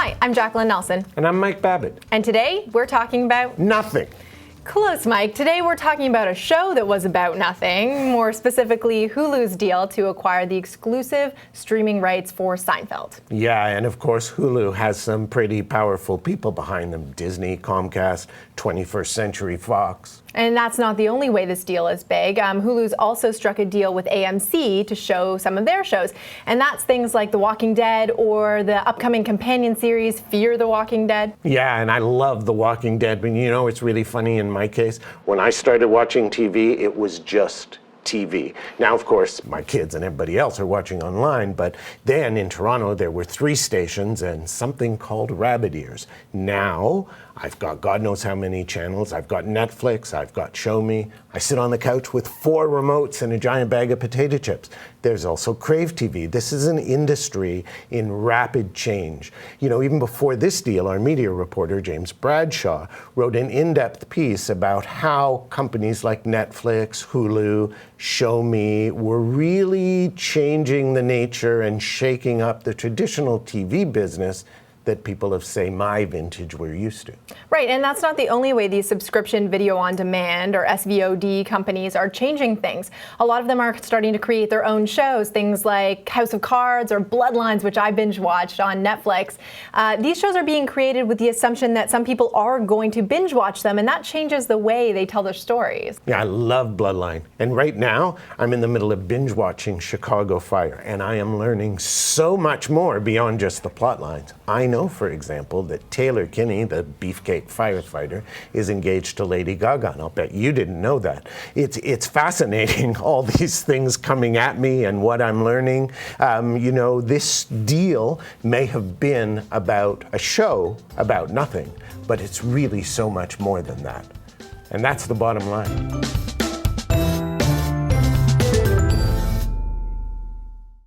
Hi, I'm Jacqueline Nelson. And I'm Mike Babad. And today we're talking about nothing. Close, Mike. Today we're talking about a show that was about nothing, more specifically Hulu's deal to acquire the exclusive streaming rights for Seinfeld. Yeah, and of course Hulu has some pretty powerful people behind them. Disney, Comcast, 21st Century Fox. And that's not the only way this deal is big. Hulu's also struck a deal with AMC to show some of their shows. And that's things like The Walking Dead or the upcoming companion series, Fear the Walking Dead. Yeah, and I love The Walking Dead, but you know, it's really funny in my case. When I started watching TV, it was just TV. Now, of course, my kids and everybody else are watching online, but then in Toronto, there were 3 stations and something called rabbit ears. Now, I've got God knows how many channels. I've got Netflix, I've got Show Me. I sit on the couch with 4 remotes and a giant bag of potato chips. There's also Crave TV. This is an industry in rapid change. You know, even before this deal, our media reporter, James Bradshaw, wrote an in-depth piece about how companies like Netflix, Hulu, Show Me were really changing the nature and shaking up the traditional TV business that people of, say, my vintage were used to. Right, and that's not the only way these subscription video on demand or SVOD companies are changing things. A lot of them are starting to create their own shows, things like House of Cards or Bloodlines, which I binge watched on Netflix. These shows are being created with the assumption that some people are going to binge watch them, and that changes the way they tell their stories. Yeah, I love Bloodline. And right now, I'm in the middle of binge watching Chicago Fire, and I am learning so much more beyond just the plot lines. I know, for example, that Taylor Kinney, the beefcake firefighter, is engaged to Lady Gaga, and I'll bet you didn't know that. It's fascinating, all these things coming at me and what I'm learning. You know, this deal may have been about a show about nothing, but it's really so much more than that. And that's the bottom line.